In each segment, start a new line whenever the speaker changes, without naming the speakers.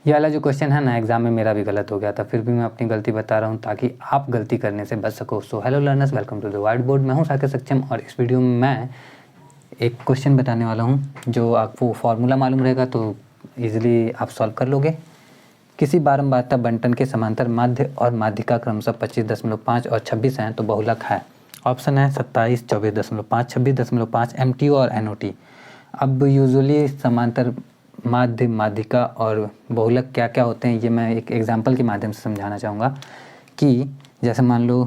ये वाला जो क्वेश्चन है ना, एग्जाम में मेरा भी गलत हो गया था, फिर भी मैं अपनी गलती बता रहा हूँ ताकि आप गलती करने से बच सको। So hello learners, welcome to the white board. मैं हूँ साकेत सक्षम और इस वीडियो में मैं एक क्वेश्चन बताने वाला हूँ जो आपको फार्मूला मालूम रहेगा तो ईजिली आप सॉल्व कर लोगे। किसी बारंबारता बंटन के समांतर माध्य और माध्यिका क्रमशः 25.5 और 26 हैं तो बहुलक है। ऑप्शन है 27, 24.5, 26.5, MTO और NOT। अब यूजुअली समांतर माध्य, माध्यिका और बहुलक क्या क्या होते हैं ये मैं एक एग्जांपल के माध्यम से समझाना चाहूँगा। कि जैसे मान लो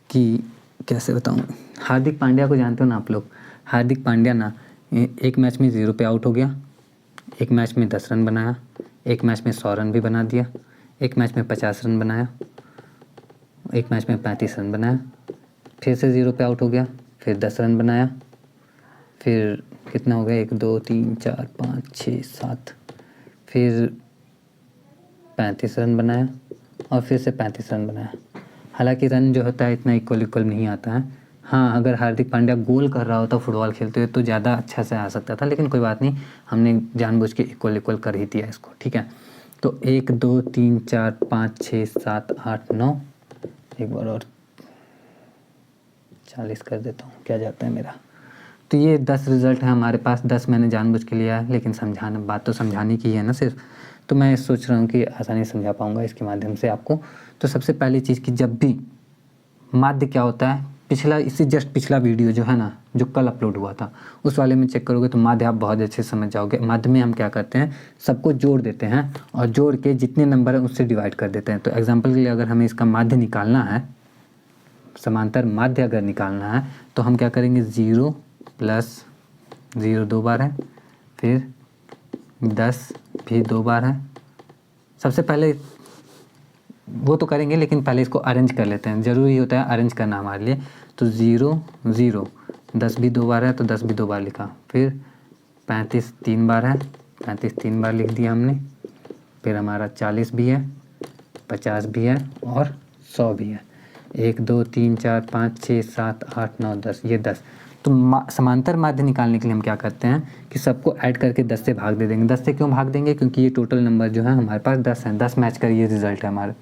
कि कैसे बताऊँ, हार्दिक पांड्या को जानते हो ना आप लोग। हार्दिक पांड्या ना एक मैच में 0 पे आउट हो गया, एक मैच में 10 रन बनाया, एक मैच में 100 रन भी बना दिया, एक मैच में 50 रन बनाया, एक मैच में 35 रन बनाया, फिर से 0 पे आउट हो गया, फिर 10 रन बनाया, फिर कितना हो गया 1 2 3 4 5 6 7, फिर 35 रन बनाया और फिर से 35 रन बनाया। हालांकि रन जो होता है इतना इक्वल नहीं आता है। हाँ, अगर हार्दिक पांड्या गोल कर रहा होता फुटबॉल खेलते हुए तो ज़्यादा अच्छा से आ सकता था, लेकिन कोई बात नहीं, हमने जानबूझ के इक्वल कर ही दिया इसको, ठीक है। तो 1 2 3 4 5 6 7 8 9, एक बार और 40 कर देता हूँ, क्या जाता है मेरा। तो ये 10 रिज़ल्ट है हमारे पास। 10 मैंने जानबूझ के लिया है, लेकिन समझाना, बात तो समझाने की है ना सिर्फ। तो मैं सोच रहा हूँ कि आसानी से समझा पाऊँगा इसके माध्यम से आपको। तो सबसे पहली चीज़ कि जब भी माध्य क्या होता है, पिछला, इससे जस्ट पिछला वीडियो जो है ना, जो कल अपलोड हुआ था, उस वाले में चेक करोगे तो माध्य आप बहुत अच्छे से समझ जाओगे। माध्य में हम क्या करते हैं, सबको जोड़ देते हैं और जोड़ के जितने नंबर हैं उससे डिवाइड कर देते हैं। तो एग्जाम्पल के लिए अगर हमें इसका माध्य निकालना है, समांतर माध्य अगर निकालना है तो हम क्या करेंगे, 0 + 0 2 बार है, फिर 10 भी 2 बार है। सबसे पहले वो तो करेंगे, लेकिन पहले इसको अरेंज कर लेते हैं, ज़रूरी होता है अरेंज करना हमारे लिए। तो 0 0, 10 भी 2 बार है तो 10 भी 2 बार लिखा, फिर 35 3 बार है, 35 3 बार लिख दिया हमने, फिर हमारा 40 भी है, 50 भी है और 100 भी है। 1 2 3 4 5 6 7 8 9 10, ये 10। तो समांतर माध्य निकालने के लिए हम क्या करते हैं कि सबको ऐड करके 10 से भाग दे देंगे। 10 से क्यों भाग देंगे, क्योंकि ये टोटल नंबर जो है हमारे पास 10 है। 10 मैच का ये रिज़ल्ट है हमारा,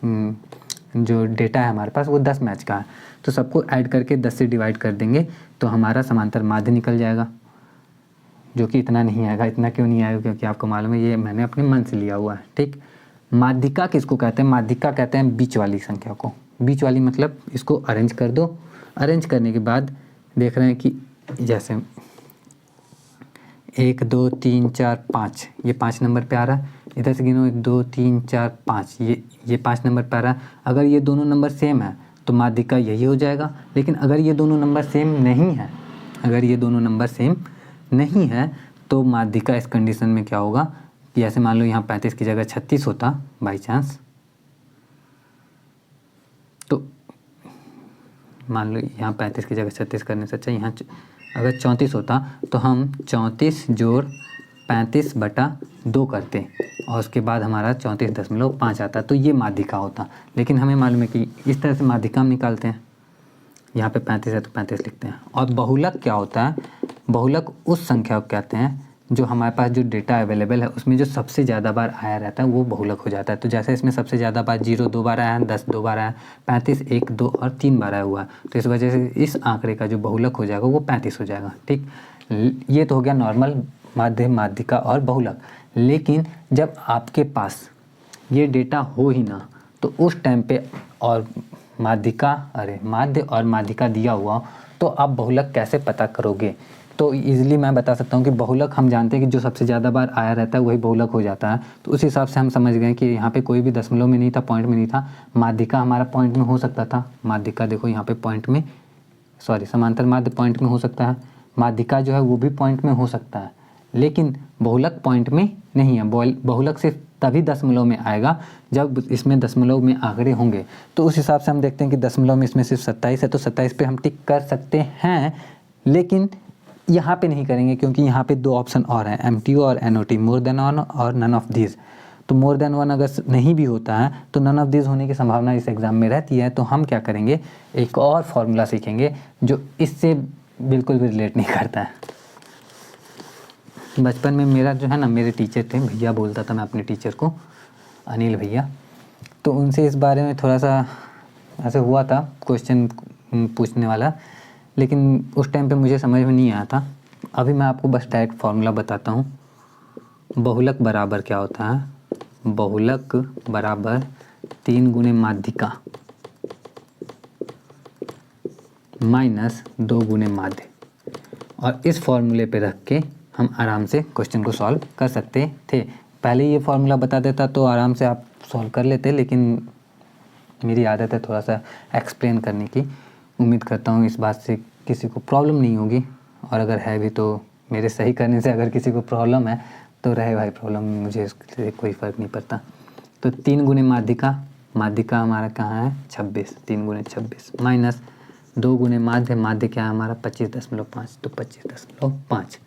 जो डेटा है हमारे पास वो 10 मैच का है। तो सबको ऐड करके 10 से डिवाइड कर देंगे तो हमारा समांतर माध्य निकल जाएगा, जो कि इतना नहीं आएगा। इतना क्यों नहीं आएगा, क्योंकि आपको मालूम है ये मैंने अपने मन से लिया हुआ है, ठीक। माध्यिका किसको कहते हैं, माध्यिका कहते हैं बीच वाली संख्या को। बीच वाली मतलब इसको अरेंज कर दो। अरेंज करने के बाद देख रहे हैं कि जैसे 1 2 3 4 5, ये 5 नंबर पे आ रहा है। इधर से गिनो 1 2 3 4 5, ये 5 नंबर पे आ रहा है। अगर ये दोनों नंबर सेम है तो माध्यिका यही हो जाएगा। लेकिन अगर ये दोनों नंबर सेम नहीं है, अगर ये दोनों नंबर सेम नहीं है तो माध्यिका इस कंडीशन में क्या होगा कि ऐसे मान लो यहाँ 35 की जगह 36 होता बाई चांस, तो मान लो यहाँ 35 की जगह 36 करने से अच्छा यहाँ अगर 34 होता तो हम 34 जोड़ 35/2 करते और उसके बाद हमारा 34.5 आता, तो ये माध्यिका होता। लेकिन हमें मालूम है कि इस तरह से माध्यिका हम निकालते हैं। यहाँ पे 35 है तो 35 लिखते हैं। और बहुलक क्या होता है, बहुलक उस संख्या को कहते हैं जो हमारे पास जो डेटा अवेलेबल है उसमें जो सबसे ज़्यादा बार आया रहता है वो बहुलक हो जाता है। तो जैसे इसमें सबसे ज़्यादा बार 0 2 बार आया है, 10 2 बार आया है, 35 1 2 और 3 बार आया हुआ है। तो इस वजह से इस आंकड़े का जो बहुलक हो जाएगा वो 35 हो जाएगा, ठीक। ये तो हो गया नॉर्मल माध्य, माध्यिका और बहुलक। लेकिन जब आपके पास ये डेटा हो ही ना तो उस टाइम पे और माध्यिका, अरे माध्य और माध्यिका दिया हुआ तो आप बहुलक कैसे पता करोगे। तो इजीली मैं बता सकता हूँ कि बहुलक हम जानते हैं कि जो सबसे ज़्यादा बार आया रहता है वही बहुलक हो जाता है। तो उस हिसाब से हम समझ गए कि यहाँ पे कोई भी दशमलव में नहीं था, पॉइंट में नहीं था। माध्यिका हमारा पॉइंट में हो सकता था। माध्यिका देखो यहाँ पे पॉइंट में, सॉरी समांतर माध्य पॉइंट में हो सकता है, माध्यिका जो है वो भी पॉइंट में हो सकता है, लेकिन बहुलक पॉइंट में नहीं है। बहुलक सिर्फ तभी दशमलव में आएगा जब इसमें दशमलव में आंकड़े होंगे। तो उस हिसाब से हम देखते हैं कि दशमलव में इसमें सिर्फ 27 है तो 27 पे हम टिक कर सकते हैं, लेकिन यहाँ पे नहीं करेंगे क्योंकि यहाँ पे 2 ऑप्शन और हैं, MTO और NOT, मोर देन 1 और नन ऑफ दिस। तो मोर देन 1 अगर नहीं भी होता है तो नन ऑफ दिस होने की संभावना इस एग्ज़ाम में रहती है। तो हम क्या करेंगे, एक और फॉर्मूला सीखेंगे जो इससे बिल्कुल भी रिलेट नहीं करता है। बचपन में मेरा जो है ना, मेरे टीचर थे, भैया बोलता था मैं अपने टीचर को, अनिल भैया, तो उनसे इस बारे में थोड़ा सा ऐसे हुआ था क्वेश्चन पूछने वाला, लेकिन उस टाइम पे मुझे समझ में नहीं आया था। अभी मैं आपको बस डायरेक्ट फार्मूला बताता हूँ। बहुलक बराबर क्या होता है, बहुलक बराबर 3 गुणे माध्यिका माइनस 2 गुणे माध्य। और इस फॉर्मूले पे रख के हम आराम से क्वेश्चन को सॉल्व कर सकते थे। पहले ये फार्मूला बता देता तो आराम से आप सॉल्व कर लेते, लेकिन मेरी आदत है थोड़ा सा एक्सप्लेन करने की। उम्मीद करता हूँ इस बात से किसी को प्रॉब्लम नहीं होगी, और अगर है भी तो मेरे सही करने से अगर किसी को प्रॉब्लम है तो रहे भाई प्रॉब्लम, मुझे इससे कोई फ़र्क नहीं पड़ता। तो 3 गुणे माध्यिका, माध्यिका हमारा कहाँ है 26, 3 गुणे 26 माइनस 2 गुणे माध्य, माध्य क्या है हमारा 25.5, तो 25.5,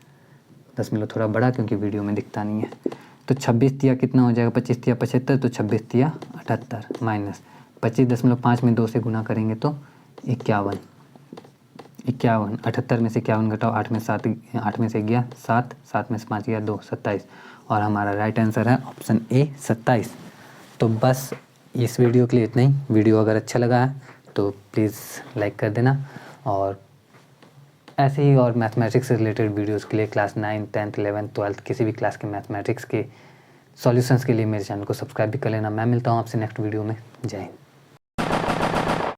दशमलव थोड़ा बड़ा क्योंकि वीडियो में दिखता नहीं है। तो 26 तिया कितना हो जाएगा, 25 तिया 75, तो 26 तिया 78 माइनस 25.5 में 2 से गुना करेंगे तो 51, 78 में से 51 घटाओ, 8 में 7, 8 में से गया 7, 7 में से 5 गया 2, 27, और हमारा राइट आंसर है ऑप्शन ए 27। तो बस इस वीडियो के लिए इतना ही। वीडियो अगर अच्छा लगा है तो प्लीज़ लाइक कर देना, और ऐसे ही और मैथमेटिक्स से रिलेटेड वीडियोस के लिए क्लास 9, 10th, 11th, 12th किसी भी क्लास के मैथमेटिक्स के सॉल्यूशंस के लिए मेरे चैनल को सब्सक्राइब भी कर लेना। मैं मिलता हूँ आपसे नेक्स्ट वीडियो में। जय हिंद।